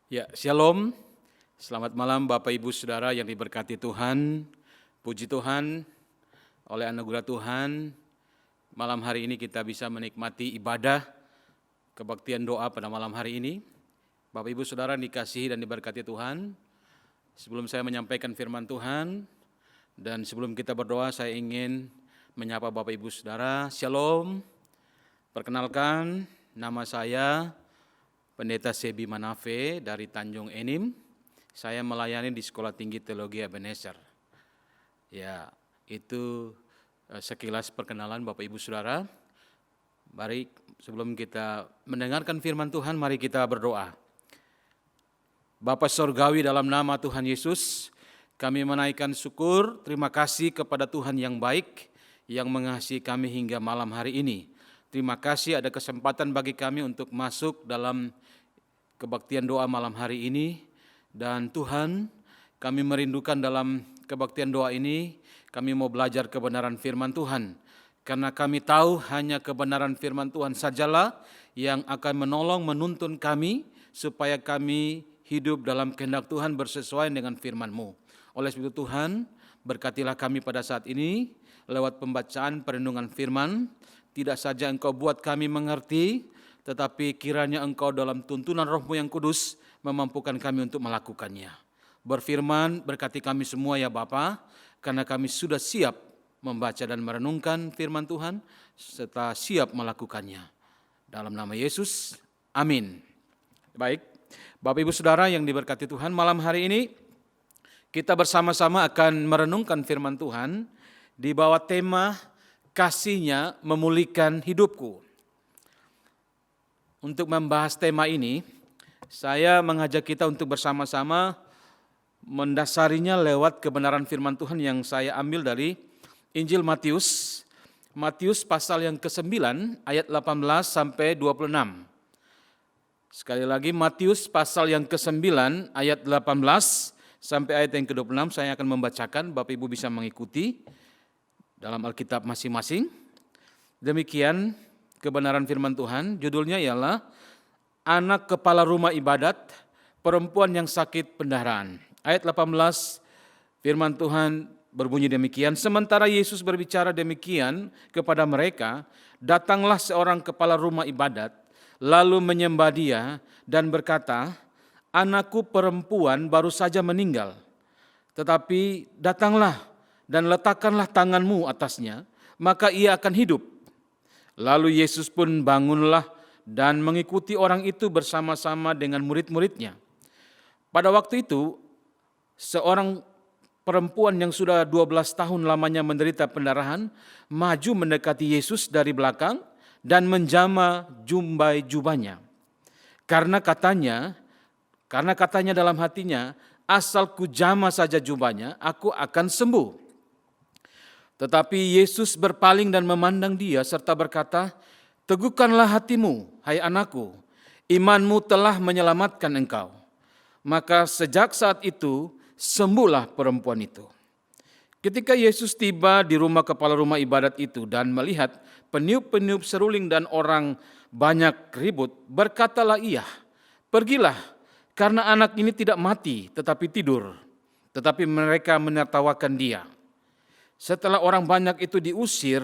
Ya, shalom. Selamat malam Bapak Ibu Saudara yang diberkati Tuhan. Puji Tuhan, oleh anugerah Tuhan, malam hari ini kita bisa menikmati ibadah kebaktian doa pada malam hari ini. Bapak Ibu Saudara dikasihi dan diberkati Tuhan. Sebelum saya menyampaikan firman Tuhan dan sebelum kita berdoa, saya ingin menyapa Bapak Ibu Saudara. Shalom. Perkenalkan, nama saya Pendeta Sebi Manafe dari Tanjung Enim. Saya melayani di Sekolah Tinggi Teologi Ebenezer. Ya, itu sekilas perkenalan Bapak Ibu Saudara. Mari sebelum kita mendengarkan firman Tuhan, mari kita berdoa. Bapa Sorgawi, dalam nama Tuhan Yesus, kami menaikkan syukur, terima kasih kepada Tuhan yang baik, yang mengasihi kami hingga malam hari ini. Terima kasih ada kesempatan bagi kami untuk masuk dalam kebaktian doa malam hari ini. Dan Tuhan, kami merindukan dalam kebaktian doa ini, kami mau belajar kebenaran firman Tuhan. Karena kami tahu hanya kebenaran firman Tuhan sajalah yang akan menolong, menuntun kami, supaya kami hidup dalam kehendak Tuhan bersesuaian dengan firman-Mu. Oleh sebab itu Tuhan, berkatilah kami pada saat ini, lewat pembacaan perenungan firman. Tidak saja Engkau buat kami mengerti, tetapi kiranya Engkau dalam tuntunan Roh-Mu yang kudus memampukan kami untuk melakukannya. Berfirman, berkati kami semua ya Bapa, karena kami sudah siap membaca dan merenungkan firman Tuhan, serta siap melakukannya. Dalam nama Yesus, amin. Baik, Bapak Ibu Saudara yang diberkati Tuhan, malam hari ini kita bersama-sama akan merenungkan firman Tuhan di bawah tema kasih-Nya memulihkan hidupku. Untuk membahas tema ini, saya mengajak kita untuk bersama-sama mendasarinya lewat kebenaran firman Tuhan yang saya ambil dari Injil Matius. Matius pasal yang ke-9 ayat 18 sampai 26. Sekali lagi Matius pasal yang ke-9 ayat 18 sampai ayat yang ke-26, saya akan membacakan, Bapak Ibu bisa mengikuti dalam Alkitab masing-masing. Demikian kebenaran firman Tuhan, judulnya ialah Anak Kepala Rumah Ibadat, Perempuan yang Sakit Pendarahan. Ayat 18, firman Tuhan berbunyi demikian, sementara Yesus berbicara demikian kepada mereka, datanglah seorang kepala rumah ibadat, lalu menyembah dia dan berkata, anakku perempuan baru saja meninggal, tetapi datanglah dan letakkanlah tanganmu atasnya, maka ia akan hidup. Lalu Yesus pun bangunlah dan mengikuti orang itu bersama-sama dengan murid-muridnya. Pada waktu itu, seorang perempuan yang sudah 12 tahun lamanya menderita pendarahan, maju mendekati Yesus dari belakang dan menjama jumbai jubahnya. Karena katanya dalam hatinya, asal ku jama saja jubahnya, aku akan sembuh. Tetapi Yesus berpaling dan memandang dia serta berkata, teguhkanlah hatimu, hai anakku, imanmu telah menyelamatkan engkau. Maka sejak saat itu, sembuhlah perempuan itu. Ketika Yesus tiba di rumah kepala rumah ibadat itu dan melihat peniup-peniup seruling dan orang banyak ribut, berkatalah ia, pergilah, karena anak ini tidak mati tetapi tidur. Tetapi mereka menertawakan dia. Setelah orang banyak itu diusir,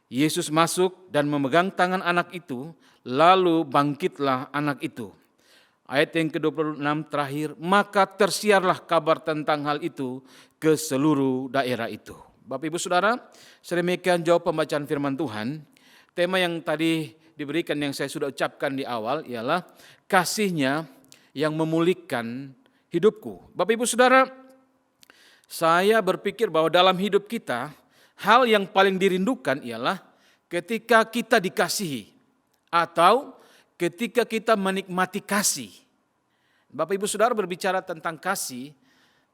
Yesus masuk dan memegang tangan anak itu, lalu bangkitlah anak itu. Ayat yang ke-26 terakhir, maka tersiarlah kabar tentang hal itu ke seluruh daerah itu. Bapak Ibu Saudara, sedemikian jauh pembacaan firman Tuhan. Tema yang tadi diberikan yang saya sudah ucapkan di awal ialah kasih-Nya yang memulihkan hidupku. Bapak Ibu Saudara, saya berpikir bahwa dalam hidup kita, hal yang paling dirindukan ialah ketika kita dikasihi atau ketika kita menikmati kasih. Bapak Ibu Saudara berbicara tentang kasih,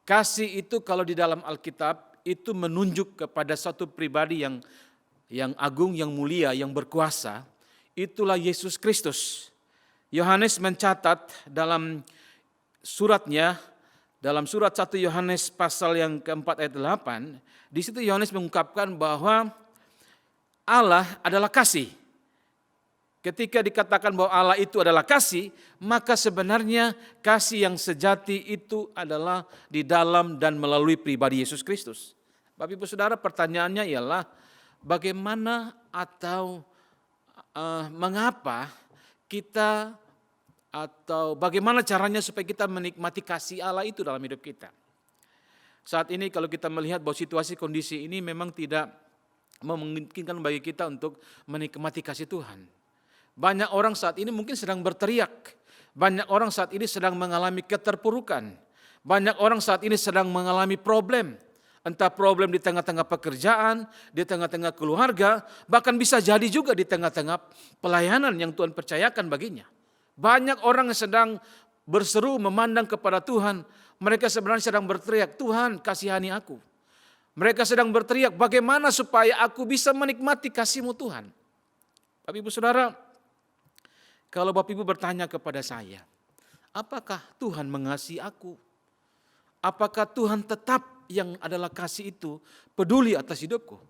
kasih itu kalau di dalam Alkitab itu menunjuk kepada satu pribadi yang agung, yang mulia, yang berkuasa, itulah Yesus Kristus. Yohanes mencatat dalam suratnya, dalam surat 1 Yohanes pasal yang keempat ayat 8, di situ Yohanes mengungkapkan bahwa Allah adalah kasih. Ketika dikatakan bahwa Allah itu adalah kasih, maka sebenarnya kasih yang sejati itu adalah di dalam dan melalui pribadi Yesus Kristus. Bapak Ibu Saudara, pertanyaannya ialah bagaimana atau mengapa kita atau bagaimana caranya supaya kita menikmati kasih Allah itu dalam hidup kita. Saat ini kalau kita melihat bahwa situasi kondisi ini memang tidak memungkinkan bagi kita untuk menikmati kasih Tuhan. Banyak orang saat ini mungkin sedang berteriak. Banyak orang saat ini sedang mengalami keterpurukan. Banyak orang saat ini sedang mengalami problem. Entah problem di tengah-tengah pekerjaan, di tengah-tengah keluarga, bahkan bisa jadi juga di tengah-tengah pelayanan yang Tuhan percayakan baginya. Banyak orang yang sedang berseru memandang kepada Tuhan. Mereka sebenarnya sedang berteriak, Tuhan kasihani aku. Mereka sedang berteriak, bagaimana supaya aku bisa menikmati kasih-Mu Tuhan. Bapak Ibu Saudara, kalau Bapak Ibu bertanya kepada saya, apakah Tuhan mengasihi aku? Apakah Tuhan tetap yang adalah kasih itu peduli atas hidupku?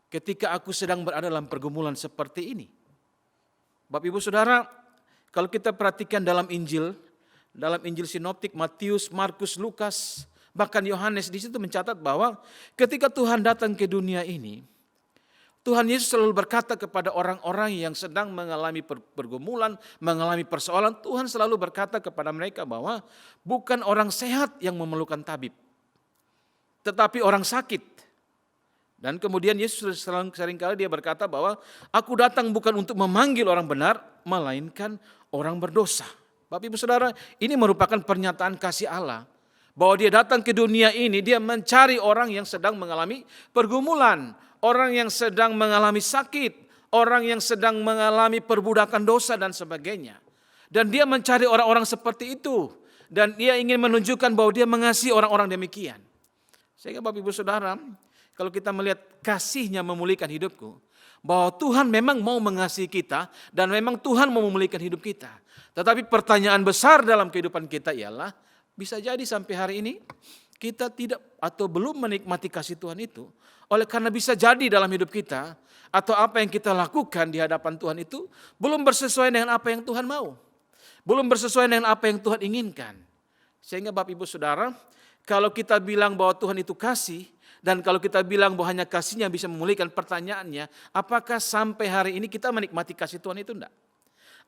Ketika aku sedang berada dalam pergumulan seperti ini. Bapak Ibu Saudara, kalau kita perhatikan dalam Injil sinoptik Matius, Markus, Lukas, bahkan Yohanes di situ mencatat bahwa ketika Tuhan datang ke dunia ini, Tuhan Yesus selalu berkata kepada orang-orang yang sedang mengalami pergumulan, mengalami persoalan, Tuhan selalu berkata kepada mereka bahwa bukan orang sehat yang memerlukan tabib, tetapi orang sakit. Dan kemudian Yesus seringkali dia berkata bahwa aku datang bukan untuk memanggil orang benar, melainkan orang berdosa. Bapak Ibu Saudara, ini merupakan pernyataan kasih Allah. Bahwa dia datang ke dunia ini, dia mencari orang yang sedang mengalami pergumulan. Orang yang sedang mengalami sakit, orang yang sedang mengalami perbudakan dosa dan sebagainya. Dan dia mencari orang-orang seperti itu. Dan dia ingin menunjukkan bahwa dia mengasihi orang-orang demikian. Sehingga Bapak Ibu Saudara, kalau kita melihat kasih-Nya memulihkan hidupku, bahwa Tuhan memang mau mengasihi kita dan memang Tuhan mau memulihkan hidup kita. Tetapi pertanyaan besar dalam kehidupan kita ialah, bisa jadi sampai hari ini kita tidak atau belum menikmati kasih Tuhan itu. Oleh karena bisa jadi dalam hidup kita atau apa yang kita lakukan di hadapan Tuhan itu belum bersesuaian dengan apa yang Tuhan mau. Belum bersesuaian dengan apa yang Tuhan inginkan. Sehingga Bapak Ibu Saudara, kalau kita bilang bahwa Tuhan itu kasih, dan kalau kita bilang bahwa hanya kasih-Nya bisa memulihkan, pertanyaannya, apakah sampai hari ini kita menikmati kasih Tuhan itu enggak?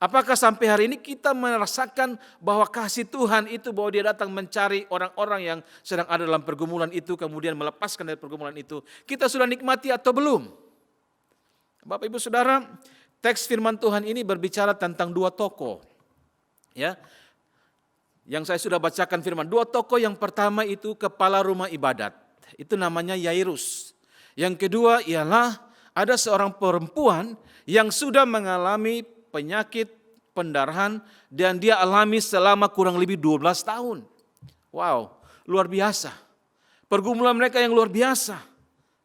Apakah sampai hari ini kita merasakan bahwa kasih Tuhan itu, bahwa dia datang mencari orang-orang yang sedang ada dalam pergumulan itu, kemudian melepaskan dari pergumulan itu, kita sudah nikmati atau belum? Bapak Ibu Saudara, teks firman Tuhan ini berbicara tentang dua tokoh. Ya, yang saya sudah bacakan firman, dua tokoh. Yang pertama itu kepala rumah ibadat, itu namanya Yairus. Yang kedua ialah ada seorang perempuan yang sudah mengalami penyakit pendarahan dan dia alami selama kurang lebih 12 tahun. Wow, luar biasa. Pergumulan mereka yang luar biasa.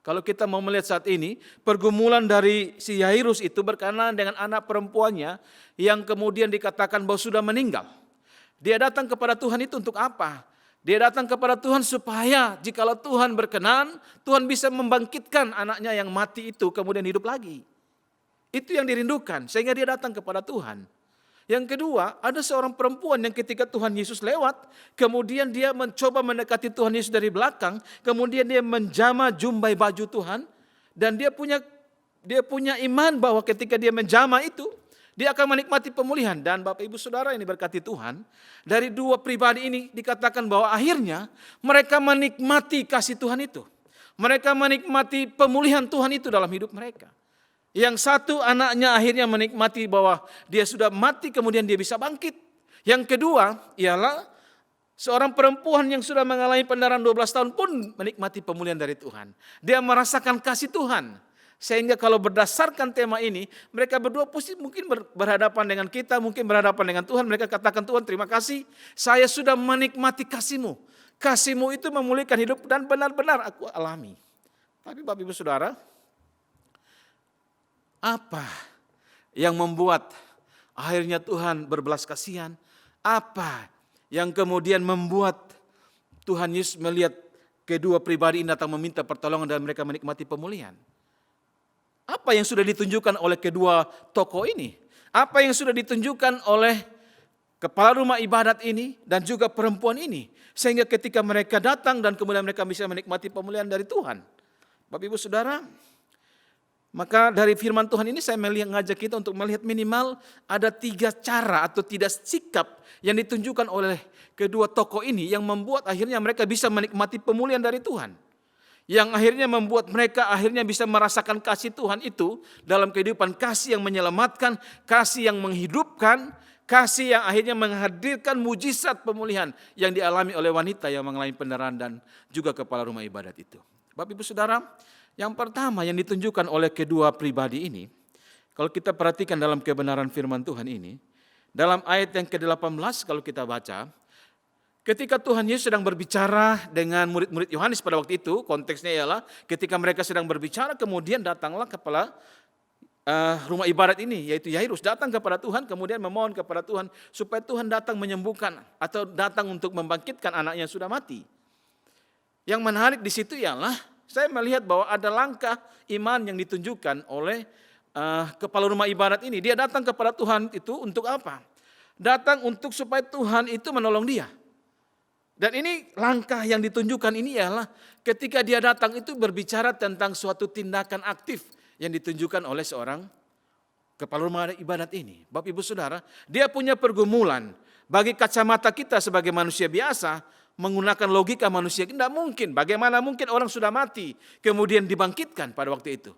Kalau kita mau melihat saat ini, pergumulan dari si Yairus itu berkenaan dengan anak perempuannya yang kemudian dikatakan bahwa sudah meninggal. Dia datang kepada Tuhan itu untuk apa? Dia datang kepada Tuhan supaya jikalau Tuhan berkenan, Tuhan bisa membangkitkan anaknya yang mati itu kemudian hidup lagi. Itu yang dirindukan, sehingga dia datang kepada Tuhan. Yang kedua, ada seorang perempuan yang ketika Tuhan Yesus lewat, kemudian dia mencoba mendekati Tuhan Yesus dari belakang, kemudian dia menjamah jumbai baju Tuhan, dan dia punya iman bahwa ketika dia menjamah itu, dia akan menikmati pemulihan. Dan Bapak Ibu Saudara ini berkati Tuhan, dari dua pribadi ini dikatakan bahwa akhirnya mereka menikmati kasih Tuhan itu. Mereka menikmati pemulihan Tuhan itu dalam hidup mereka. Yang satu anaknya akhirnya menikmati bahwa dia sudah mati kemudian dia bisa bangkit. Yang kedua ialah seorang perempuan yang sudah mengalami pendarahan 12 tahun pun menikmati pemulihan dari Tuhan. Dia merasakan kasih Tuhan. Sehingga kalau berdasarkan tema ini, mereka berdua mungkin berhadapan dengan kita, mungkin berhadapan dengan Tuhan. Mereka katakan, Tuhan terima kasih, saya sudah menikmati kasih-Mu. Kasih-Mu itu memulihkan hidup dan benar-benar aku alami. Tapi Bapak Ibu Saudara, apa yang membuat akhirnya Tuhan berbelas kasihan? Apa yang kemudian membuat Tuhan Yesus melihat kedua pribadi ini datang meminta pertolongan dan mereka menikmati pemulihan? Apa yang sudah ditunjukkan oleh kedua tokoh ini? apa yang sudah ditunjukkan oleh kepala rumah ibadat ini dan juga perempuan ini. Sehingga ketika mereka datang dan kemudian mereka bisa menikmati pemulihan dari Tuhan. Bapak Ibu Saudara, maka dari firman Tuhan ini saya mengajak kita untuk melihat minimal ada 3 cara atau 3 sikap yang ditunjukkan oleh kedua tokoh ini yang membuat akhirnya mereka bisa menikmati pemulihan dari Tuhan. Yang akhirnya membuat mereka akhirnya bisa merasakan kasih Tuhan itu dalam kehidupan, kasih yang menyelamatkan, kasih yang menghidupkan, kasih yang akhirnya menghadirkan mujizat pemulihan yang dialami oleh wanita yang mengalami pendarahan dan juga kepala rumah ibadat itu. Bapak Ibu Saudara, yang pertama yang ditunjukkan oleh kedua pribadi ini, kalau kita perhatikan dalam kebenaran firman Tuhan ini, dalam ayat yang ke-18 kalau kita baca, ketika Tuhan Yesus sedang berbicara dengan murid-murid Yohanes pada waktu itu, konteksnya ialah ketika mereka sedang berbicara, kemudian datanglah kepala rumah ibadat ini, yaitu Yairus, datang kepada Tuhan, kemudian memohon kepada Tuhan, supaya Tuhan datang menyembuhkan, atau datang untuk membangkitkan anaknya yang sudah mati. Yang menarik di situ ialah, saya melihat bahwa ada langkah iman yang ditunjukkan oleh kepala rumah ibadat ini. Dia datang kepada Tuhan itu untuk apa? Datang untuk supaya Tuhan itu menolong dia. Dan ini langkah yang ditunjukkan ini ialah ketika dia datang itu berbicara tentang suatu tindakan aktif yang ditunjukkan oleh seorang kepala rumah ibadat ini. Bapak Ibu Saudara, dia punya pergumulan. Bagi kacamata kita sebagai manusia biasa, menggunakan logika manusia, tidak mungkin. Bagaimana mungkin orang sudah mati kemudian dibangkitkan pada waktu itu?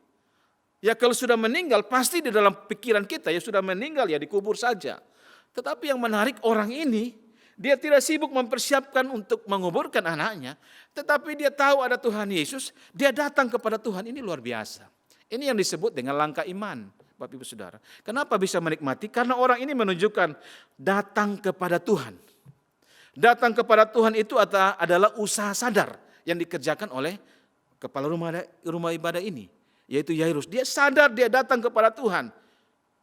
Ya kalau sudah meninggal pasti di dalam pikiran kita ya sudah meninggal ya dikubur saja. Tetapi yang menarik orang ini, dia tidak sibuk mempersiapkan untuk menguburkan anaknya. Tetapi dia tahu ada Tuhan Yesus, dia datang kepada Tuhan, ini luar biasa. Ini yang disebut dengan langkah iman, Bapak Ibu Saudara. Kenapa bisa menikmati? Karena orang ini menunjukkan datang kepada Tuhan. Datang kepada Tuhan itu adalah usaha sadar yang dikerjakan oleh kepala rumah ibadah ini, yaitu Yairus. Dia sadar dia datang kepada Tuhan.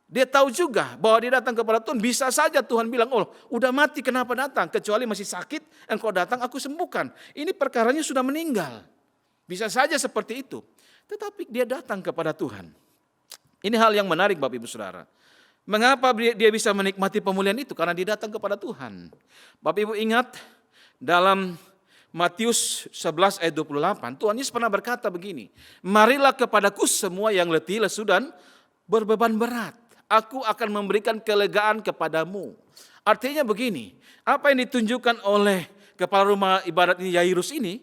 Dia tahu juga bahwa dia datang kepada Tuhan. Bisa saja Tuhan bilang, oh udah mati kenapa datang? Kecuali masih sakit, engkau datang aku sembuhkan. Ini perkaranya sudah meninggal. Bisa saja seperti itu. Tetapi dia datang kepada Tuhan. Ini hal yang menarik Bapak Ibu Saudara. Mengapa dia bisa menikmati pemulihan itu? Karena dia datang kepada Tuhan. Bapak Ibu ingat dalam Matius 11 ayat 28, Tuhan Yesus pernah berkata begini, marilah kepadaku semua yang letih, lesu dan berbeban berat. Aku akan memberikan kelegaan kepadamu. Artinya begini, apa yang ditunjukkan oleh kepala rumah ibadat ini Yairus ini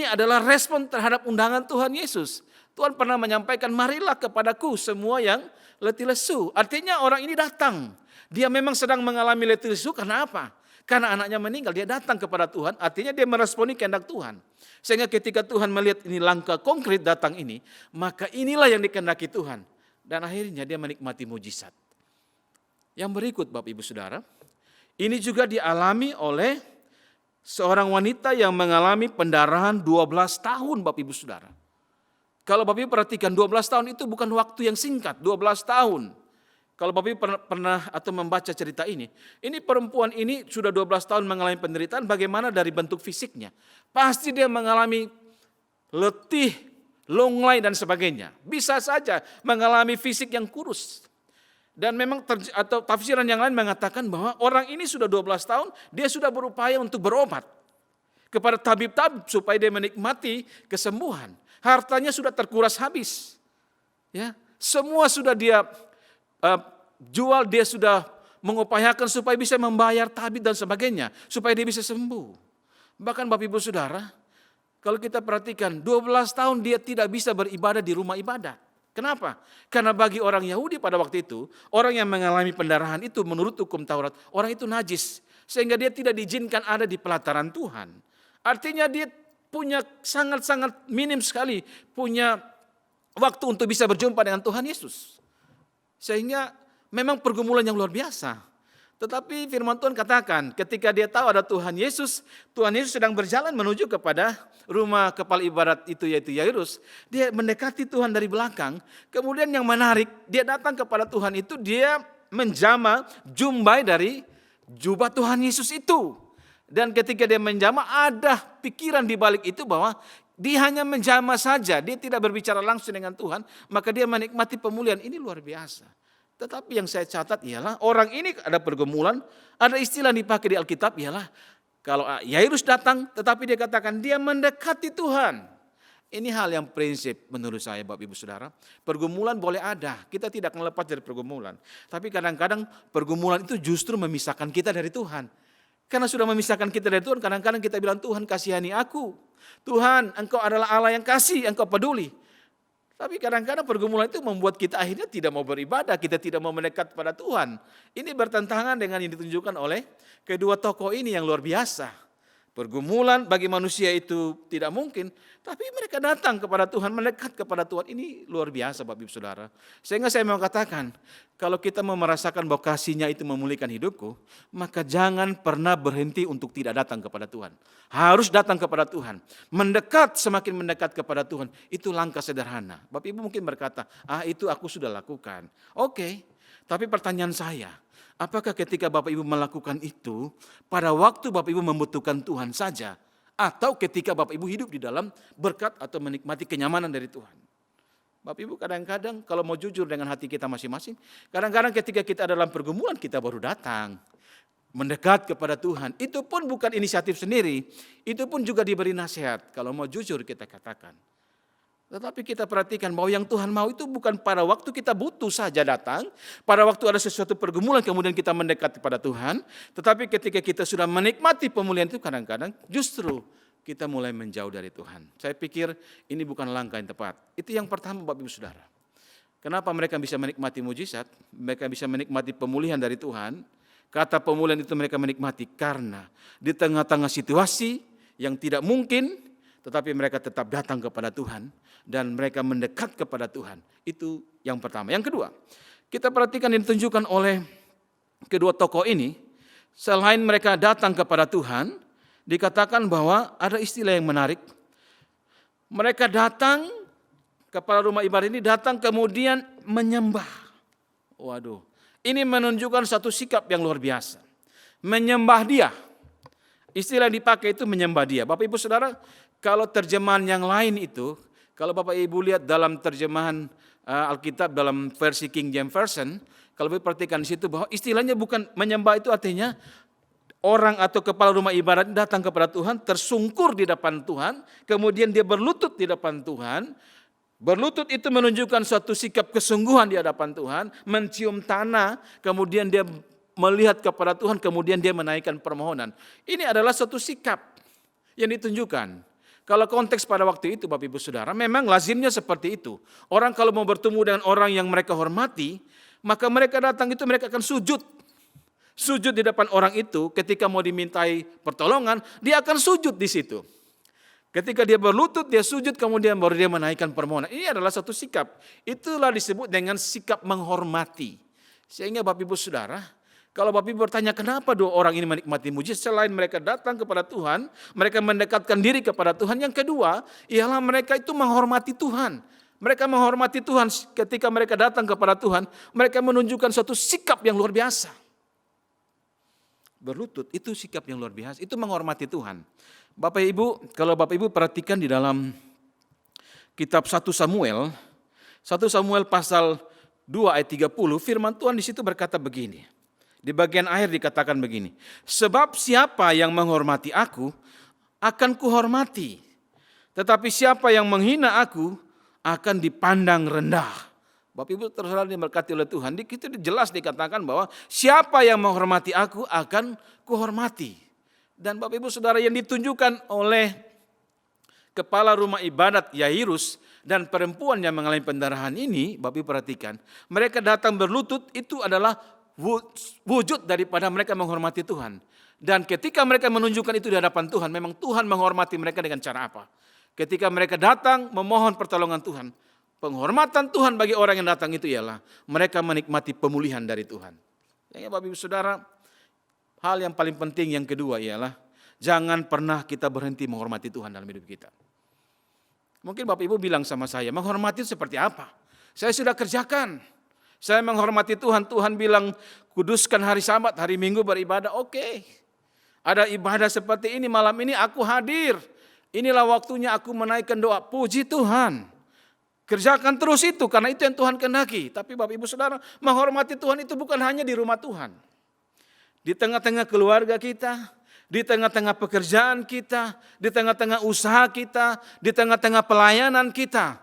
adalah respon terhadap undangan Tuhan Yesus. Tuhan pernah menyampaikan, marilah kepadaku semua yang letih lesu. Artinya orang ini datang. Dia memang sedang mengalami letih lesu karena apa? Karena anaknya meninggal, dia datang kepada Tuhan. Artinya dia meresponi kehendak Tuhan. Sehingga ketika Tuhan melihat ini langkah konkret datang ini, maka inilah yang dikehendaki Tuhan. Dan akhirnya dia menikmati mujizat. Yang berikut Bapak Ibu Saudara, ini juga dialami oleh seorang wanita yang mengalami pendarahan 12 tahun Bapak Ibu Saudara. Kalau Bapak Ibu perhatikan 12 tahun itu bukan waktu yang singkat, 12 tahun. Kalau Bapak Ibu pernah atau membaca cerita ini perempuan ini sudah 12 tahun mengalami penderitaan, bagaimana dari bentuk fisiknya. Pasti dia mengalami letih, lunglai dan sebagainya. Bisa saja mengalami fisik yang kurus. Dan memang atau tafsiran yang lain mengatakan bahwa orang ini sudah 12 tahun, dia sudah berupaya untuk berobat kepada tabib-tabib supaya dia menikmati kesembuhan. Hartanya sudah terkuras habis. Ya, semua sudah dia jual, dia sudah mengupayakan supaya bisa membayar tabib dan sebagainya, supaya dia bisa sembuh. Bahkan Bapak Ibu Saudara, kalau kita perhatikan 12 tahun dia tidak bisa beribadah di rumah ibadat. Kenapa? Karena bagi orang Yahudi pada waktu itu, orang yang mengalami pendarahan itu menurut hukum Taurat, orang itu najis. Sehingga dia tidak diizinkan ada di pelataran Tuhan. Artinya dia punya sangat-sangat minim sekali punya waktu untuk bisa berjumpa dengan Tuhan Yesus. Sehingga memang pergumulan yang luar biasa. Tetapi firman Tuhan katakan ketika dia tahu ada Tuhan Yesus sedang berjalan menuju kepada rumah kepala ibadat itu yaitu Yairus. Dia mendekati Tuhan dari belakang. Kemudian yang menarik, dia datang kepada Tuhan itu, dia menjama jumbai dari jubah Tuhan Yesus itu. Dan ketika dia menjama, ada pikiran di balik itu bahwa dia hanya menjama saja, dia tidak berbicara langsung dengan Tuhan, maka dia menikmati pemulihan. Ini luar biasa. Tetapi yang saya catat ialah orang ini ada pergumulan, ada istilah yang dipakai di Alkitab ialah kalau Yairus datang tetapi dia katakan dia mendekati Tuhan. Ini hal yang prinsip menurut saya Bapak Ibu Saudara. Pergumulan boleh ada, kita tidak akan lepas dari pergumulan. Tapi kadang-kadang pergumulan itu justru memisahkan kita dari Tuhan. Karena sudah memisahkan kita dari Tuhan, kadang-kadang kita bilang Tuhan kasihani aku. Tuhan Engkau adalah Allah yang kasih, Engkau peduli. Tapi kadang-kadang pergumulan itu membuat kita akhirnya tidak mau beribadah, kita tidak mau mendekat pada Tuhan. Ini bertentangan dengan yang ditunjukkan oleh kedua tokoh ini yang luar biasa. Pergumulan bagi manusia itu tidak mungkin, tapi mereka datang kepada Tuhan, mendekat kepada Tuhan. Ini luar biasa Bapak Ibu Saudara. Sehingga saya mau katakan, kalau kita mau merasakan bahwa kasih-Nya itu memulihkan hidupku, maka jangan pernah berhenti untuk tidak datang kepada Tuhan. Harus datang kepada Tuhan. Mendekat, semakin mendekat kepada Tuhan, itu langkah sederhana. Bapak Ibu mungkin berkata, itu aku sudah lakukan. Oke, tapi pertanyaan saya, apakah ketika Bapak Ibu melakukan itu, pada waktu Bapak Ibu membutuhkan Tuhan saja, atau ketika Bapak Ibu hidup di dalam berkat atau menikmati kenyamanan dari Tuhan? Bapak Ibu kadang-kadang kalau mau jujur dengan hati kita masing-masing, kadang-kadang ketika kita dalam pergumulan kita baru datang, mendekat kepada Tuhan. Itu pun bukan inisiatif sendiri, itu pun juga diberi nasihat. Kalau mau jujur kita katakan. Tetapi kita perhatikan bahwa yang Tuhan mau itu bukan pada waktu kita butuh saja datang, pada waktu ada sesuatu pergumulan kemudian kita mendekat kepada Tuhan, tetapi ketika kita sudah menikmati pemulihan itu kadang-kadang justru kita mulai menjauh dari Tuhan. Saya pikir ini bukan langkah yang tepat. Itu yang pertama Bapak Ibu Saudara. Kenapa mereka bisa menikmati mujizat, mereka bisa menikmati pemulihan dari Tuhan? Kata pemulihan itu mereka menikmati karena di tengah-tengah situasi yang tidak mungkin, tetapi mereka tetap datang kepada Tuhan dan mereka mendekat kepada Tuhan. Itu yang pertama. Yang kedua, kita perhatikan yang ditunjukkan oleh kedua tokoh ini, selain mereka datang kepada Tuhan, dikatakan bahwa ada istilah yang menarik. Mereka datang, kepala rumah ibadah ini datang kemudian menyembah. Waduh, ini menunjukkan satu sikap yang luar biasa. Menyembah Dia. Istilah yang dipakai itu menyembah Dia. Bapak Ibu Saudara, kalau terjemahan yang lain itu, kalau Bapak Ibu lihat dalam terjemahan Alkitab dalam versi King James Version, kalau Bapak perhatikan di situ bahwa istilahnya bukan menyembah itu artinya orang atau kepala rumah ibadat datang kepada Tuhan, tersungkur di depan Tuhan, kemudian dia berlutut di depan Tuhan. Berlutut itu menunjukkan suatu sikap kesungguhan di hadapan Tuhan, mencium tanah, kemudian dia melihat kepada Tuhan, kemudian dia menaikkan permohonan. Ini adalah suatu sikap yang ditunjukkan. Kalau konteks pada waktu itu Bapak Ibu Saudara, memang lazimnya seperti itu. Orang kalau mau bertemu dengan orang yang mereka hormati, maka mereka datang itu mereka akan sujud. Sujud di depan orang itu ketika mau dimintai pertolongan, dia akan sujud di situ. Ketika dia berlutut, dia sujud, kemudian baru dia menaikkan permohonan. Ini adalah satu sikap. Itulah disebut dengan sikap menghormati. Sehingga Bapak Ibu Saudara, kalau Bapak Ibu bertanya kenapa dua orang ini menikmati mujizat, selain mereka datang kepada Tuhan, mereka mendekatkan diri kepada Tuhan. Yang kedua, ialah mereka itu menghormati Tuhan. Mereka menghormati Tuhan ketika mereka datang kepada Tuhan, mereka menunjukkan suatu sikap yang luar biasa. Berlutut itu sikap yang luar biasa, itu menghormati Tuhan. Bapak Ibu, kalau Bapak Ibu perhatikan di dalam kitab 1 Samuel pasal 2 ayat 30, firman Tuhan di situ berkata begini. Di bagian akhir dikatakan begini, sebab siapa yang menghormati aku akan kuhormati, tetapi siapa yang menghina aku akan dipandang rendah. Bapak Ibu terserah diberkati oleh Tuhan. Itu jelas dikatakan bahwa siapa yang menghormati aku akan kuhormati. Dan Bapak Ibu Saudara, yang ditunjukkan oleh kepala rumah ibadat Yairus dan perempuan yang mengalami pendarahan ini, Bapak Ibu perhatikan, mereka datang berlutut itu adalah wujud daripada mereka menghormati Tuhan. Dan ketika mereka menunjukkan itu di hadapan Tuhan, memang Tuhan menghormati mereka dengan cara apa? Ketika mereka datang memohon pertolongan Tuhan, penghormatan Tuhan bagi orang yang datang itu ialah mereka menikmati pemulihan dari Tuhan. Ya Bapak Ibu Saudara, hal yang paling penting yang kedua ialah jangan pernah kita berhenti menghormati Tuhan dalam hidup kita. Mungkin Bapak Ibu bilang sama saya, menghormati seperti apa? Saya sudah kerjakan. Saya menghormati Tuhan. Tuhan bilang kuduskan hari Sabat, hari Minggu beribadah. Oke. Ada ibadah seperti ini, malam ini aku hadir. Inilah waktunya aku menaikkan doa. Puji Tuhan. Kerjakan terus itu karena itu yang Tuhan kehendaki. Tapi Bapak Ibu Saudara, menghormati Tuhan itu bukan hanya di rumah Tuhan. Di tengah-tengah keluarga kita, di tengah-tengah pekerjaan kita, di tengah-tengah usaha kita, di tengah-tengah pelayanan kita.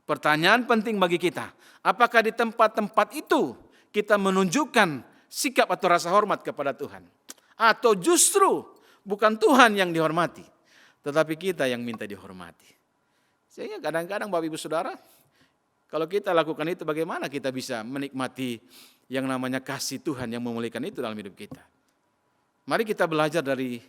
Pertanyaan penting bagi kita, apakah di tempat-tempat itu kita menunjukkan sikap atau rasa hormat kepada Tuhan? Atau justru bukan Tuhan yang dihormati, tetapi kita yang minta dihormati. Sehingga kadang-kadang Bapak Ibu Saudara, kalau kita lakukan itu bagaimana kita bisa menikmati yang namanya kasih Tuhan yang memulihkan itu dalam hidup kita. Mari kita belajar dari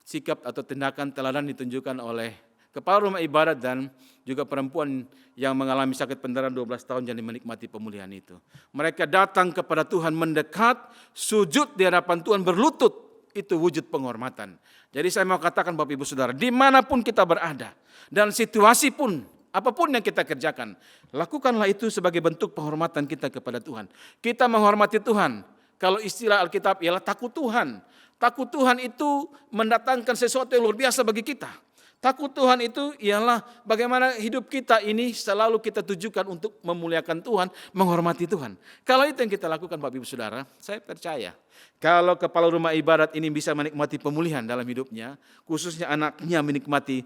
sikap atau tindakan teladan ditunjukkan oleh kepala rumah ibadat dan juga perempuan yang mengalami sakit pendarahan 12 tahun yang menikmati pemulihan itu. Mereka datang kepada Tuhan, mendekat, sujud di hadapan Tuhan, berlutut. Itu wujud penghormatan. Jadi saya mau katakan Bapak Ibu Saudara, dimanapun kita berada, dan situasi pun, apapun yang kita kerjakan, lakukanlah itu sebagai bentuk penghormatan kita kepada Tuhan. Kita menghormati Tuhan. Kalau istilah Alkitab ialah takut Tuhan. Takut Tuhan itu mendatangkan sesuatu yang luar biasa bagi kita. Takut Tuhan itu ialah bagaimana hidup kita ini selalu kita tujukan untuk memuliakan Tuhan, menghormati Tuhan. Kalau itu yang kita lakukan Bapak Ibu Saudara, saya percaya kalau kepala rumah ibadat ini bisa menikmati pemulihan dalam hidupnya, khususnya anaknya menikmati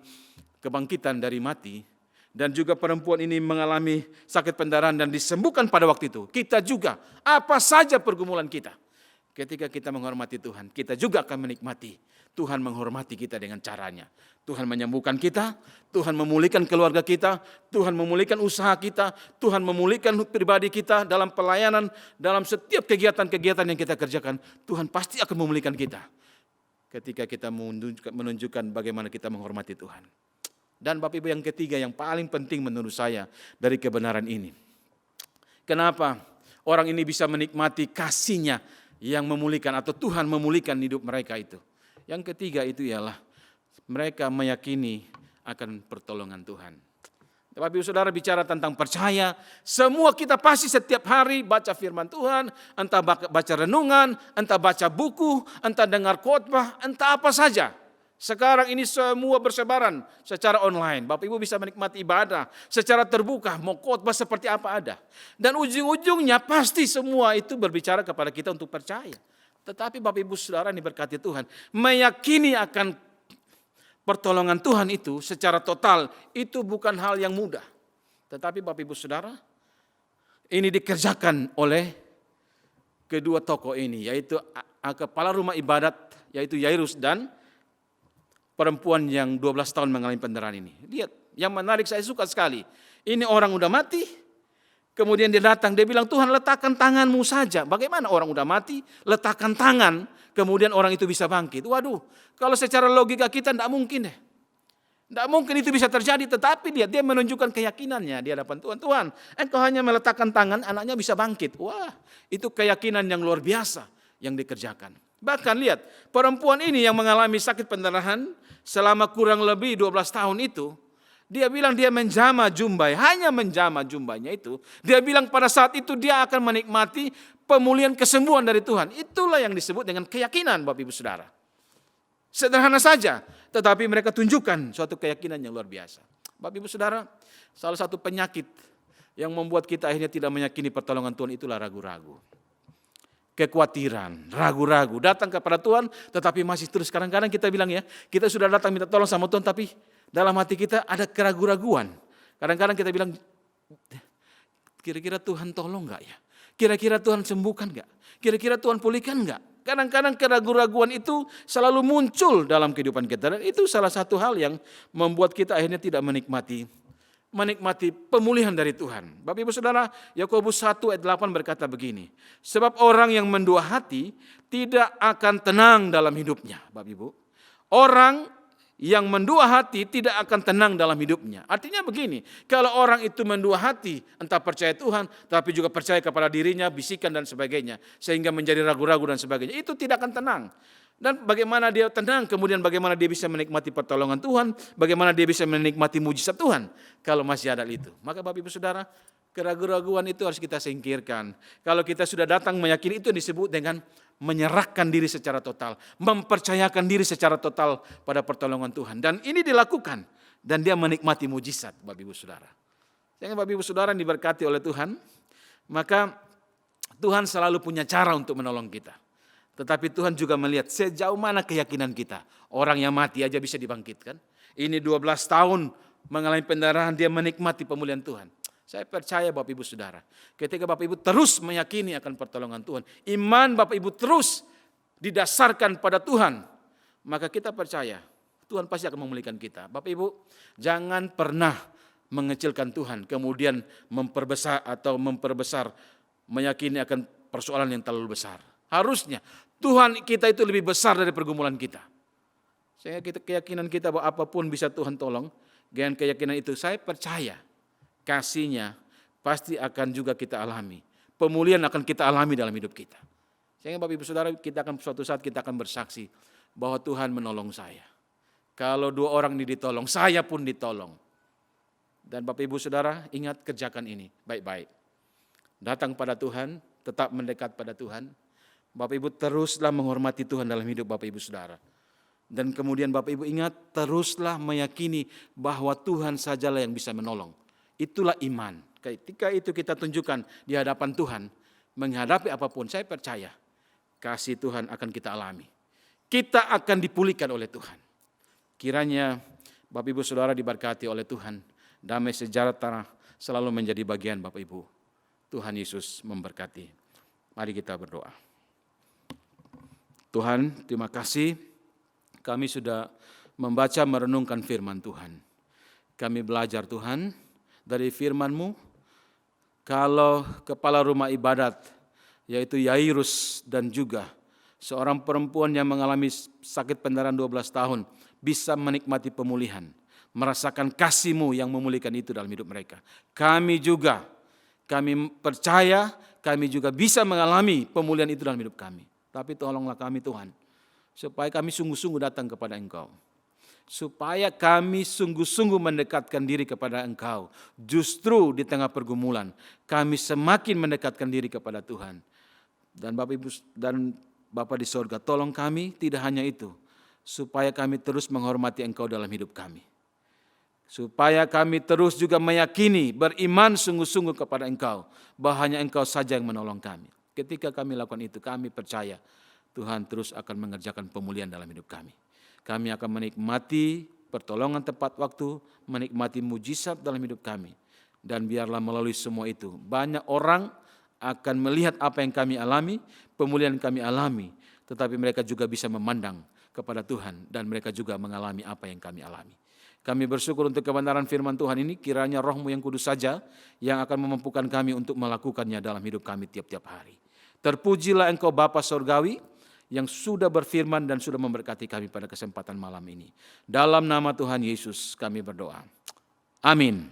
kebangkitan dari mati, dan juga perempuan ini mengalami sakit pendarahan dan disembuhkan pada waktu itu. Kita juga, apa saja pergumulan kita, ketika kita menghormati Tuhan, kita juga akan menikmati Tuhan menghormati kita dengan caranya. Tuhan menyembuhkan kita, Tuhan memulihkan keluarga kita, Tuhan memulihkan usaha kita, Tuhan memulihkan pribadi kita dalam pelayanan, dalam setiap kegiatan-kegiatan yang kita kerjakan. Tuhan pasti akan memulihkan kita ketika kita menunjukkan bagaimana kita menghormati Tuhan. Dan Bapak Ibu yang ketiga yang paling penting menurut saya dari kebenaran ini. Kenapa orang ini bisa menikmati kasih-Nya yang memulihkan atau Tuhan memulihkan hidup mereka itu? Yang ketiga itu ialah mereka meyakini akan pertolongan Tuhan. Bapak Ibu Saudara bicara tentang percaya, semua kita pasti setiap hari baca firman Tuhan, entah baca renungan, entah baca buku, entah dengar khotbah, entah apa saja. Sekarang ini semua bersebaran secara online. Bapak Ibu bisa menikmati ibadah secara terbuka, mau khotbah seperti apa ada. Dan ujung-ujungnya pasti semua itu berbicara kepada kita untuk percaya. Tetapi Bapak Ibu Saudara ini berkati Tuhan, meyakini akan pertolongan Tuhan itu secara total, itu bukan hal yang mudah. Tetapi Bapak Ibu Saudara, ini dikerjakan oleh kedua tokoh ini, yaitu kepala rumah ibadat, yaitu Yairus dan perempuan yang 12 tahun mengalami pendarahan ini. Lihat, yang menarik saya suka sekali. Ini orang udah mati, kemudian dia datang, dia bilang, Tuhan letakkan tanganmu saja. Bagaimana orang udah mati, letakkan tangan, kemudian orang itu bisa bangkit. Waduh, kalau secara logika kita tidak mungkin deh. Tidak mungkin itu bisa terjadi, tetapi dia menunjukkan keyakinannya di hadapan Tuhan. Tuhan, engkau hanya meletakkan tangan, anaknya bisa bangkit. Wah, itu keyakinan yang luar biasa yang dikerjakan. Bahkan lihat, perempuan ini yang mengalami sakit pendarahan selama kurang lebih 12 tahun itu, dia bilang dia menjama jumbai, hanya menjama jumbainya itu. Dia bilang pada saat itu dia akan menikmati pemulihan kesembuhan dari Tuhan. Itulah yang disebut dengan keyakinan Bapak Ibu Saudara. Sederhana saja, tetapi mereka tunjukkan suatu keyakinan yang luar biasa. Bapak Ibu Saudara, salah satu penyakit yang membuat kita akhirnya tidak meyakini pertolongan Tuhan itulah ragu-ragu. Kekhawatiran, ragu-ragu, datang kepada Tuhan tetapi masih terus. Kadang-kadang kita bilang ya, kita sudah datang minta tolong sama Tuhan tapi dalam hati kita ada keraguan-raguan. Kadang-kadang kita bilang, kira-kira Tuhan tolong enggak ya? Kira-kira Tuhan sembuhkan enggak? Kira-kira Tuhan pulihkan enggak? Kadang-kadang keraguan-raguan itu selalu muncul dalam kehidupan kita. Dan itu salah satu hal yang membuat kita akhirnya tidak menikmati pemulihan dari Tuhan. Bapak Ibu Saudara, Yakobus 1 ayat 8 berkata begini. Sebab orang yang mendua hati tidak akan tenang dalam hidupnya. Bapak Ibu, orang yang mendua hati tidak akan tenang dalam hidupnya. Artinya begini, kalau orang itu mendua hati, entah percaya Tuhan, tapi juga percaya kepada dirinya, bisikan dan sebagainya, sehingga menjadi ragu-ragu dan sebagainya, itu tidak akan tenang. Dan bagaimana dia tenang, kemudian bagaimana dia bisa menikmati pertolongan Tuhan, bagaimana dia bisa menikmati mujizat Tuhan, kalau masih ada itu. Maka Bapak Ibu Saudara, keraguan-raguan itu harus kita singkirkan. Kalau kita sudah datang meyakini, itu disebut dengan menyerahkan diri secara total, mempercayakan diri secara total pada pertolongan Tuhan. Dan ini dilakukan, dan dia menikmati mujizat, Bapak Ibu Saudara. Sehingga Bapak Ibu Saudara yang diberkati oleh Tuhan, maka Tuhan selalu punya cara untuk menolong kita. Tetapi Tuhan juga melihat sejauh mana keyakinan kita. Orang yang mati aja bisa dibangkitkan. Ini 12 tahun mengalami pendarahan, dia menikmati pemulihan Tuhan. Saya percaya Bapak Ibu Saudara, ketika Bapak Ibu terus meyakini akan pertolongan Tuhan, iman Bapak Ibu terus didasarkan pada Tuhan, maka kita percaya Tuhan pasti akan memulihkan kita. Bapak Ibu, jangan pernah mengecilkan Tuhan, kemudian memperbesar meyakini akan persoalan yang terlalu besar. Harusnya Tuhan kita itu lebih besar dari pergumulan kita. Sehingga keyakinan kita bahwa apapun bisa Tuhan tolong, dengan keyakinan itu saya percaya kasih-Nya pasti akan juga kita alami. Pemulihan akan kita alami dalam hidup kita. Sehingga Bapak Ibu Saudara, kita akan suatu saat kita akan bersaksi bahwa Tuhan menolong saya. Kalau 2 orang ini ditolong, saya pun ditolong. Dan Bapak Ibu Saudara, ingat kerjakan ini baik-baik. Datang pada Tuhan, tetap mendekat pada Tuhan. Bapak Ibu teruslah menghormati Tuhan dalam hidup Bapak Ibu Saudara. Dan kemudian Bapak Ibu ingat, teruslah meyakini bahwa Tuhan sajalah yang bisa menolong. Itulah iman. Ketika itu kita tunjukkan di hadapan Tuhan, menghadapi apapun, saya percaya kasih Tuhan akan kita alami. Kita akan dipulihkan oleh Tuhan. Kiranya Bapak Ibu Saudara diberkati oleh Tuhan. Damai sejahtera selalu menjadi bagian Bapak Ibu. Tuhan Yesus memberkati. Mari kita berdoa. Tuhan, terima kasih kami sudah membaca merenungkan firman Tuhan. Kami belajar Tuhan dari firman-Mu, kalau kepala rumah ibadat yaitu Yairus dan juga seorang perempuan yang mengalami sakit pendarahan 12 tahun bisa menikmati pemulihan, merasakan kasih-Mu yang memulihkan itu dalam hidup mereka. Kami percaya kami juga bisa mengalami pemulihan itu dalam hidup kami. Tapi tolonglah kami Tuhan, supaya kami sungguh-sungguh datang kepada Engkau. Supaya kami sungguh-sungguh mendekatkan diri kepada Engkau. Justru di tengah pergumulan, kami semakin mendekatkan diri kepada Tuhan. Dan Bapak Ibu dan Bapa di sorga, tolong kami tidak hanya itu, supaya kami terus menghormati Engkau dalam hidup kami. Supaya kami terus juga meyakini, beriman sungguh-sungguh kepada Engkau, bahwa hanya Engkau saja yang menolong kami. Ketika kami lakukan itu, kami percaya Tuhan terus akan mengerjakan pemulihan dalam hidup kami. Kami akan menikmati pertolongan tepat waktu, menikmati mujizat dalam hidup kami. Dan biarlah melalui semua itu, banyak orang akan melihat apa yang kami alami, pemulihan kami alami, tetapi mereka juga bisa memandang kepada Tuhan dan mereka juga mengalami apa yang kami alami. Kami bersyukur untuk kebenaran firman Tuhan ini, kiranya Roh-Mu yang kudus saja yang akan memampukan kami untuk melakukannya dalam hidup kami tiap-tiap hari. Terpujilah Engkau Bapa Sorgawi yang sudah berfirman dan sudah memberkati kami pada kesempatan malam ini. Dalam nama Tuhan Yesus kami berdoa. Amin.